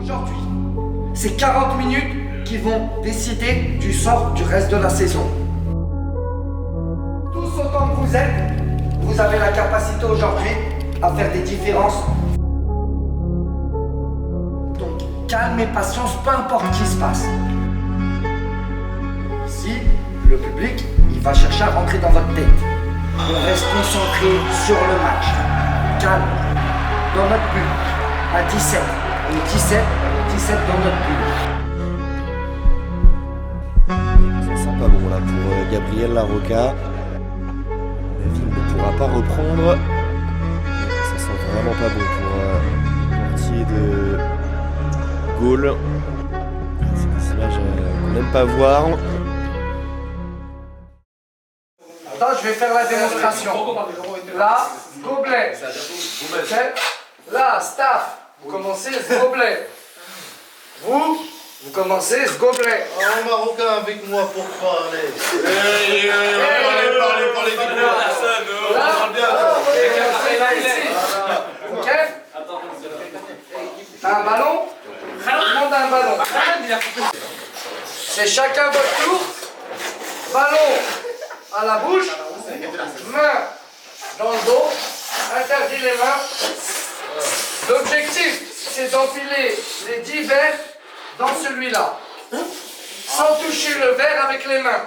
Aujourd'hui, c'est 40 minutes qui vont décider du sort du reste de la saison. Tous autant que vous êtes, vous avez la capacité aujourd'hui à faire des différences. Donc, calme et patience, peu importe ce qui se passe. Si le public, il va chercher à rentrer dans votre tête, on reste concentré sur le match. Calme, dans notre but, à 17. On est 17 dans notre but. Ça sent pas bon là pour Gabriel Larocca. La ville ne pourra pas reprendre. Ça sent vraiment pas bon pour Portier de Gaulle. C'est des images qu'on n'aime pas voir. Attends, je vais faire la démonstration. Là, gobelet. Ok. Là, staff, vous commencez ce gobelet. Vous commencez ce gobelet. Un Marocain avec moi pour parler. Parlez Ok. T'as un ballon? Tout le monde a un ballon. C'est chacun votre tour. Ballon à la bouche, main dans le dos, interdit les mains. L'objectif, c'est d'empiler les 10 verres dans celui-là, sans toucher le verre avec les mains.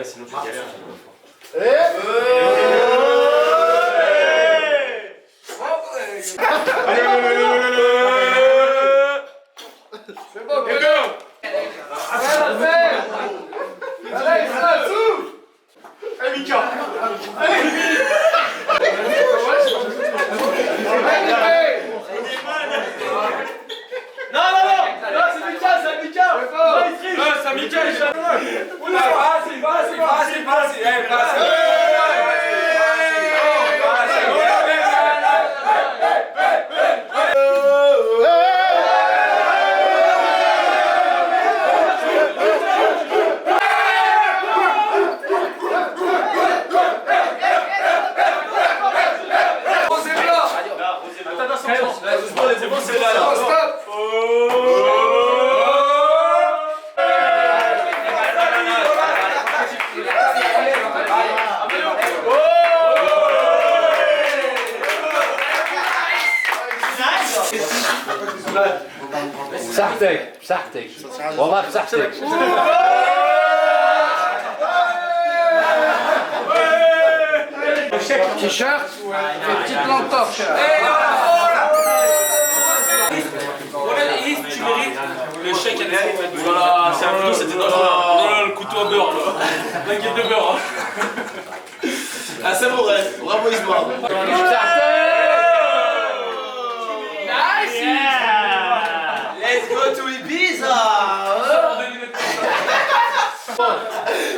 Sinon tu galères. C'est bon, Alex, là, souffle! Hey, Mika! Non, c'est Mika, c'est Mika! Non, c'est Mika, il chante! C'est bon, c'est là. Stop! Psartek. On va Psartek. T-shirt et petite lampe torche. Tu mérites le chèque à des. Voilà, c'est un couteau, c'était dangereux. Non, le couteau à beurre là. T'inquiète de beurre. Ah, c'est bon, ouais. Bravo, Isma. Nice! Let's go to Ibiza.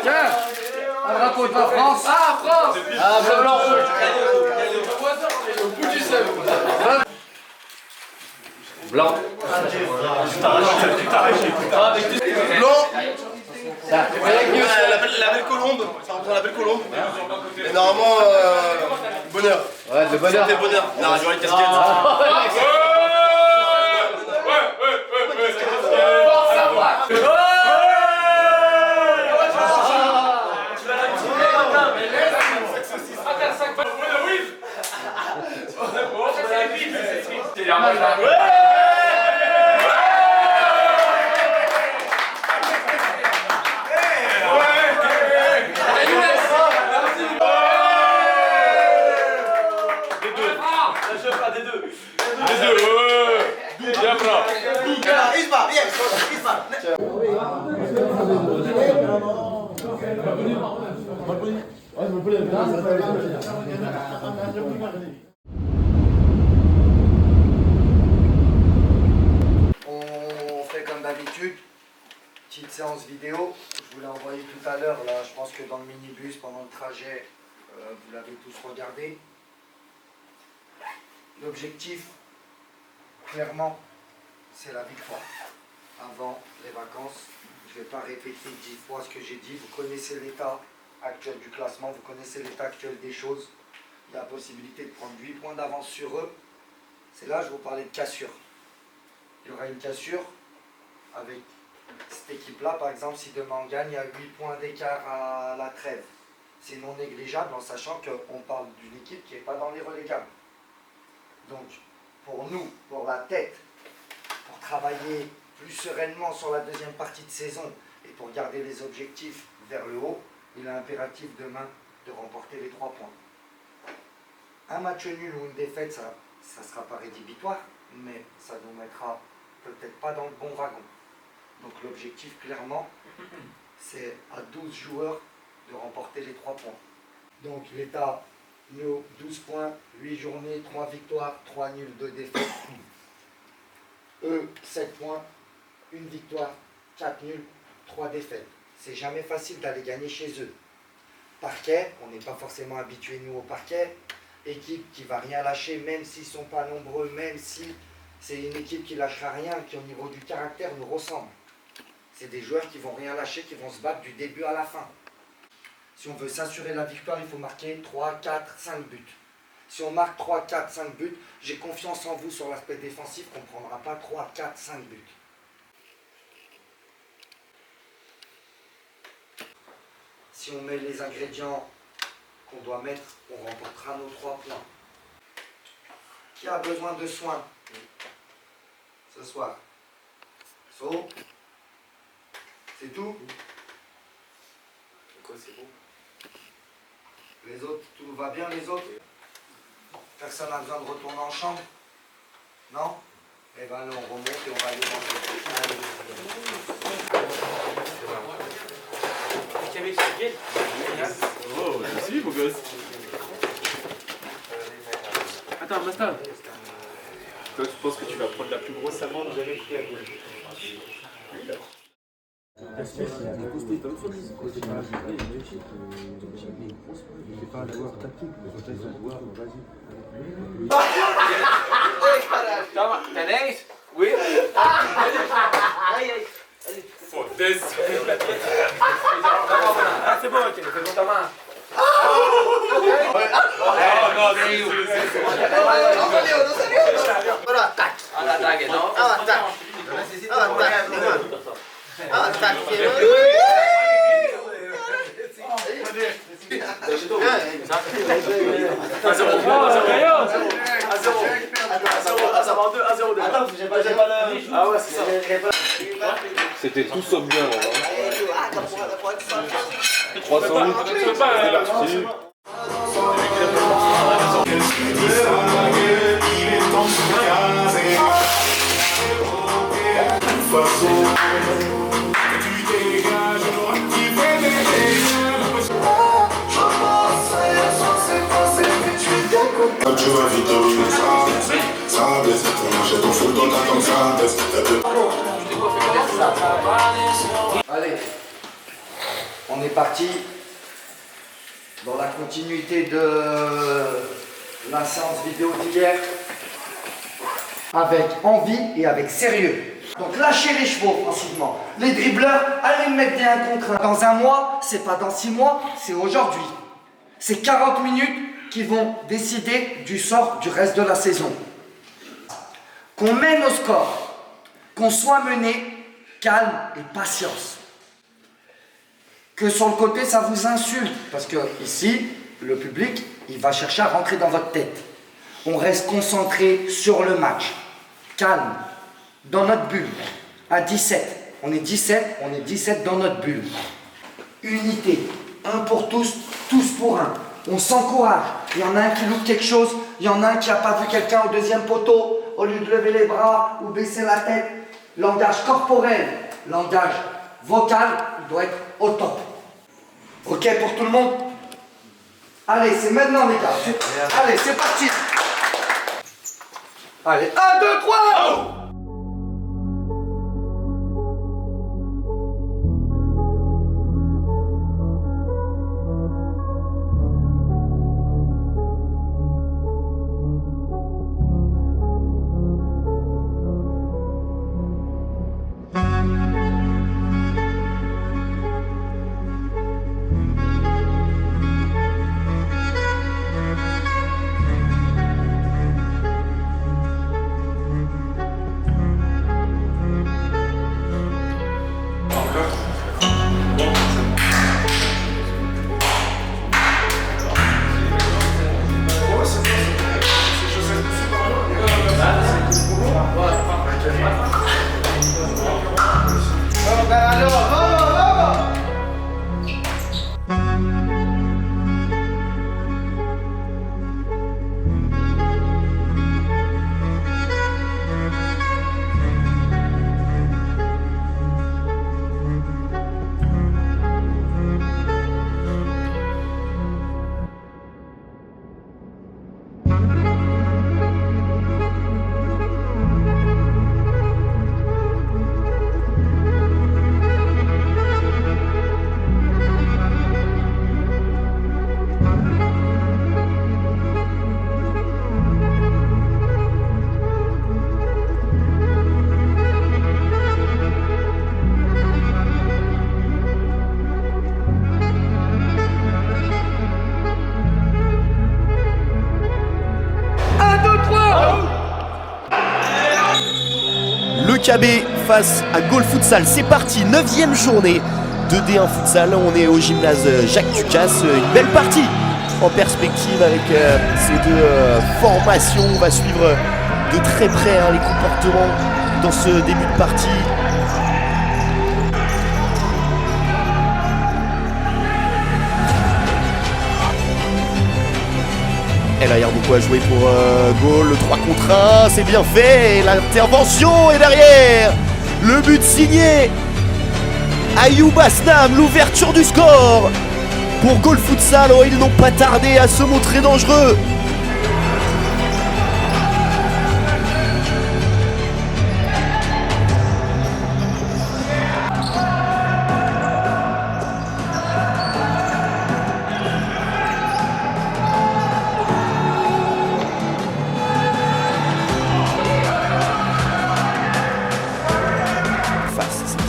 Tiens, un drapeau de la France. Ah, France! Ah, blanc. Au bout du sel. Blanc. La belle colombe. Ça reprend la belle colombe. Et normalement, bonheur. Ouais, de bonheur. C'était bonheur. Non, je vois les casquettes. On fait comme d'habitude, petite séance vidéo. Je vous l'ai envoyé tout à l'heure, là, je pense que dans le minibus, pendant le trajet, vous l'avez tous regardé. L'objectif, clairement, c'est la victoire. Avant les vacances, je ne vais pas répéter 10 fois ce que j'ai dit. Vous connaissez l'état actuel du classement, vous connaissez l'état actuel des choses. Il y a la possibilité de prendre 8 points d'avance sur eux. C'est là que je vous parlais de cassure. il y aura une cassure avec cette équipe-là. Par exemple, si demain on gagne, il y a 8 points d'écart à la trêve. C'est non négligeable en sachant qu'on parle d'une équipe qui n'est pas dans les relégables. Donc, pour nous, pour la tête, pour travailler plus sereinement sur la deuxième partie de saison et pour garder les objectifs vers le haut, il est impératif demain de remporter les 3 points. Un match nul ou une défaite, ça ne sera pas rédhibitoire, mais ça nous mettra peut-être pas dans le bon wagon. Donc l'objectif, clairement, c'est à 12 joueurs de remporter les 3 points. Donc l'État, nous, 12 points, 8 journées, 3 victoires, 3 nuls, 2 défaites. Eux, 7 points, 1 victoire, 4 nuls, 3 défaites. C'est jamais facile d'aller gagner chez eux. Parquet, on n'est pas forcément habitué nous au parquet. Équipe qui va rien lâcher, même s'ils ne sont pas nombreux, même si c'est une équipe qui lâchera rien, qui au niveau du caractère nous ressemble. C'est des joueurs qui vont rien lâcher, qui vont se battre du début à la fin. Si on veut s'assurer la victoire, il faut marquer 3, 4, 5 buts. Si on marque 3, 4, 5 buts, j'ai confiance en vous sur l'aspect défensif qu'on ne prendra pas 3, 4, 5 buts. Si on met les ingrédients qu'on doit mettre, on remportera nos 3 points. Qui a besoin de soins ce soir? So, c'est tout? Quoi, c'est bon? Les autres, tout va bien les autres? Personne n'a besoin de retourner en chambre? Non? Eh bien allez, on remonte et on va aller manger. Oh, je suis beau gosse. Attends, Masta. Toi, tu penses que tu vas prendre la plus grosse amende jamais prise à gauche? Tenéis? Oui? Foda-se! Ah, c'est bon, ok, c'est bon, ta main. Oh no, saiu! Ora attacchi. All'attacco, no? Attacchi. Attacchi. C'était tout sauf bien. 300 litres. C'est parti. Tu vas vite ça baisse, on achète ton foot, on attend ça baisse. Allez, on est parti dans la continuité de la séance vidéo d'hier avec envie et avec sérieux. Donc lâchez les chevaux offensivement. Les dribbleurs, allez me mettre des 1 contre 1. Dans un mois, c'est pas dans 6 mois, c'est aujourd'hui. C'est 40 minutes qui vont décider du sort du reste de la saison. Qu'on mène au score, qu'on soit mené, calme et patience. Que sur le côté, ça vous insulte, parce que ici, le public, il va chercher à rentrer dans votre tête. On reste concentré sur le match, calme, dans notre bulle, à 17. On est 17 dans notre bulle. Unité, un pour tous, tous pour un. On s'encourage. Il y en a un qui loupe quelque chose, il y en a un qui n'a pas vu quelqu'un au deuxième poteau, au lieu de lever les bras ou baisser la tête. Langage corporel, langage vocal, il doit être au top. Ok pour tout le monde? Allez, c'est maintenant les gars. Allez, c'est parti. Allez, 1, 2, 3 oh. KB face à Gaulle Futsal. C'est parti, 9e journée de D1 Futsal. On est au gymnase Jacques Ducasse. Une belle partie en perspective avec ces deux formations. On va suivre de très près les comportements dans ce début de partie. Et là, il y a beaucoup à jouer pour Gaulle. Le 3 contre 1, c'est bien fait. L'intervention est derrière. Le but signé Ayoub Asnam, l'ouverture du score pour Gaulle Futsal. Oh, ils n'ont pas tardé à se montrer dangereux.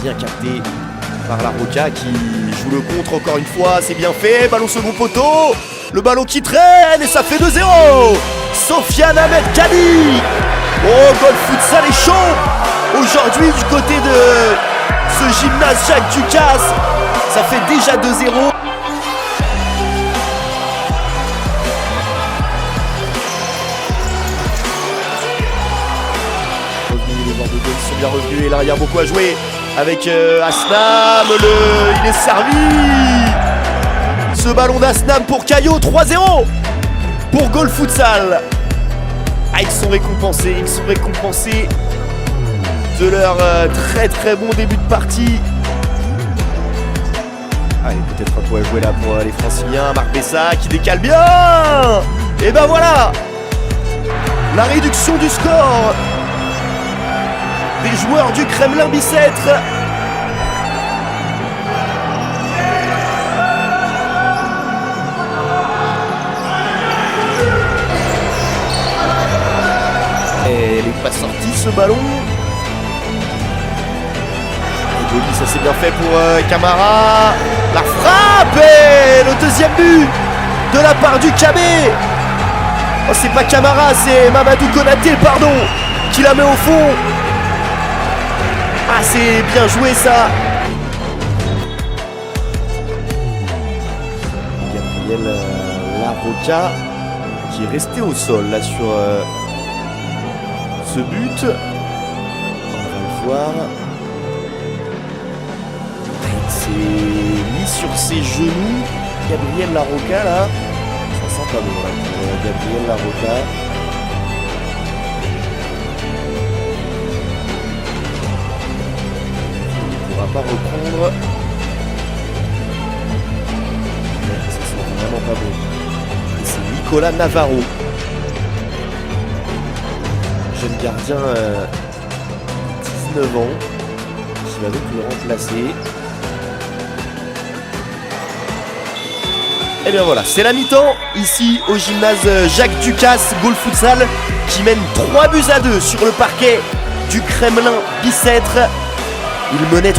Bien capté par la Roca qui joue le contre encore une fois, c'est bien fait, ballon second poteau, le ballon qui traîne et ça fait 2-0. Sofiane Ahmed Kadi. Oh, Gaulle Futsal est chaud aujourd'hui du côté de ce gymnase Jacques Ducasse, ça fait déjà 2-0. Les joueurs de Gaulle sont bien revenus et là il y a beaucoup à jouer. Avec Asnam, il est servi. Ce ballon d'Asnam pour Caillot, 3-0 pour Gaulle Futsal. Ah, ils sont récompensés de leur très très bon début de partie. Allez, peut-être un peu à jouer là pour les Franciliens. Marc Bessa qui décale bien. Et ben voilà, la réduction du score des joueurs du Kremlin Bicêtre. Et il n'est pas sorti ce ballon. Et Goli, ça s'est bien fait pour Camara. La frappe et le deuxième but de la part du KB. Oh, c'est pas Camara, c'est Mamadou Konaté, pardon, qui la met au fond. Ah, c'est bien joué ça. Gabriel Larocca qui est resté au sol là sur ce but. On va le voir. Il s'est mis sur ses genoux. Gabriel Larocca là. Ça sent pas bon là pour Gabriel Larocca. Pas reprendre. Mais ça sent vraiment pas bon. Et c'est Nicolas Navarro, jeune gardien 19 ans, qui va donc le remplacer. Et bien voilà, c'est la mi-temps ici au gymnase Jacques Ducasse. Gaulle Futsal qui mène 3-2 sur le parquet du Kremlin Bicêtre. Il menait 3-0,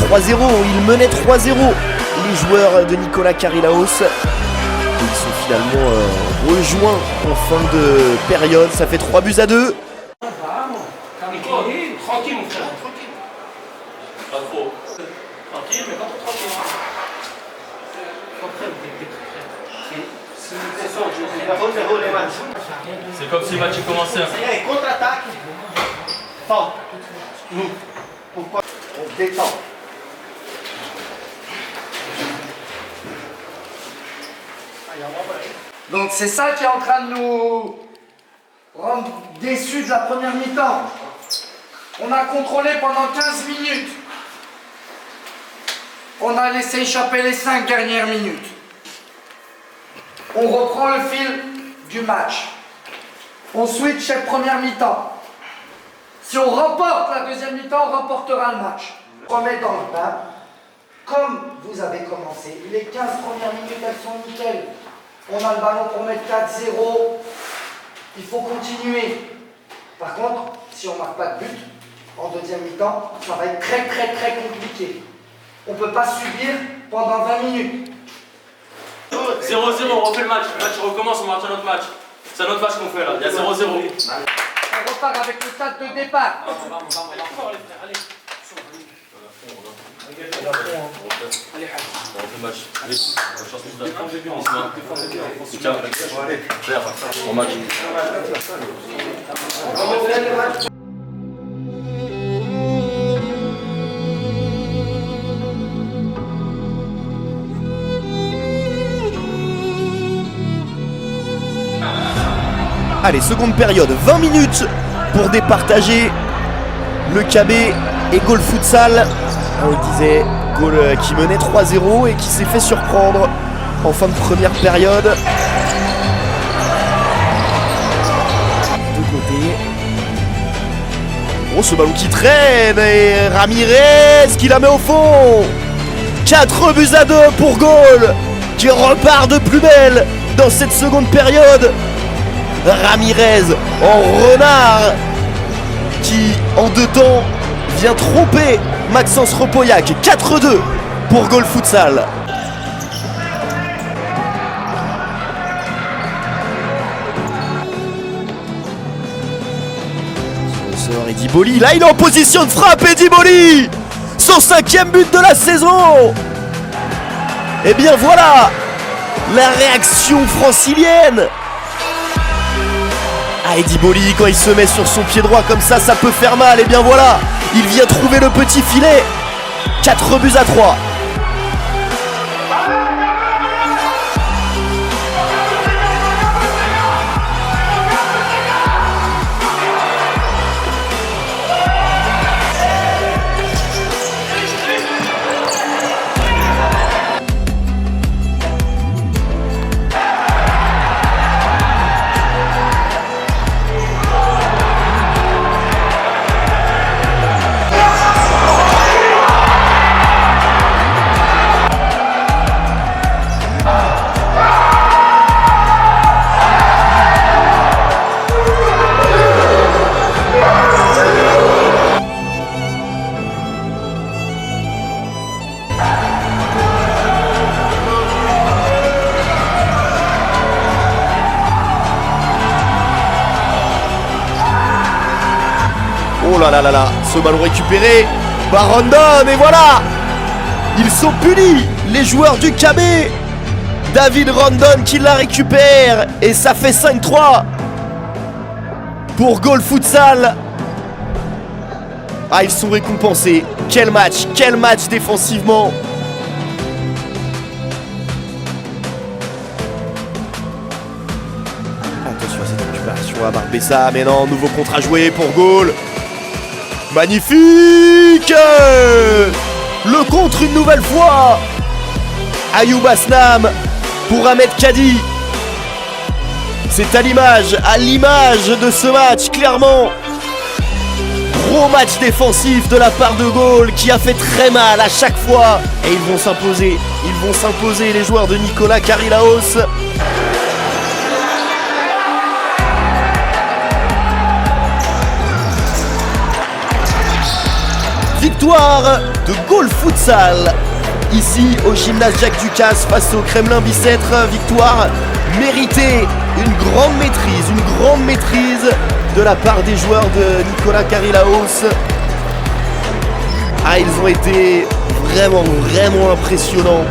les joueurs de Nicolas Karilaos. Ils sont finalement rejoints en fin de période, ça fait 3-2. Tranquille mon frère, tranquille. Pas trop. Tranquille, mais pas trop tranquille. C'est comme si le match commençait. Contre-attaque. Fort. Nous. Pourquoi? On se détend. Donc c'est ça qui est en train de nous rendre déçus de la première mi-temps. On a contrôlé pendant 15 minutes. On a laissé échapper les 5 dernières minutes. On reprend le fil du match. On switch cette première mi-temps. Si on remporte la deuxième mi-temps, on remportera le match. Remettre dans le bain, comme vous avez commencé. Les 15 premières minutes, elles sont nickel. On a le ballon pour mettre 4-0. Il faut continuer. Par contre, si on ne marque pas de but, en deuxième mi-temps, ça va être très compliqué. On ne peut pas subir pendant 20 minutes. 0-0, on refait le match. Le match recommence, on marche à notre match. C'est un autre match qu'on fait là. Il y a 0-0. On repart avec le stade de départ. Allez, seconde période, 20 minutes pour départager le KB et Gaulle Futsal. On le disait, Gaulle qui menait 3-0 et qui s'est fait surprendre en fin de première période. De côté. Oh, ce ballon qui traîne et Ramirez qui la met au fond. 4-2 pour Gaulle qui repart de plus belle dans cette seconde période. Ramirez en renard qui en 2 temps vient tromper Maxence Repoyac. 4-2 pour Gaulle Futsal. Sort Eddy Bolli, là il est en position de frappe. Eddy Bolli, son 5e but de la saison. Et bien voilà la réaction francilienne. Ah, Eddy Bolli, quand il se met sur son pied droit comme ça peut faire mal. Et bien voilà, il vient trouver le petit filet. 4-3. Oh là là là là, ce ballon récupéré par Rondon, et voilà, ils sont punis, les joueurs du KB. David Rondon qui la récupère et ça fait 5-3 pour Gaulle Futsal. Ah, ils sont récompensés. Quel match défensivement. Attention à cette récupération à Barbessa, mais non, nouveau contre à jouer pour Gaulle. Magnifique. Le contre une nouvelle fois. Ayoub Asnam pour Ahmed Kadi. C'est à l'image de ce match, clairement. Gros match défensif de la part de Gaulle qui a fait très mal à chaque fois. Et ils vont s'imposer les joueurs de Nicolas Karilaos. Victoire de Gaulle Futsal ici au gymnase Jacques Ducasse face au Kremlin Bicêtre. Victoire méritée, une grande maîtrise de la part des joueurs de Nicolas Karilaos. Ah, ils ont été vraiment impressionnants.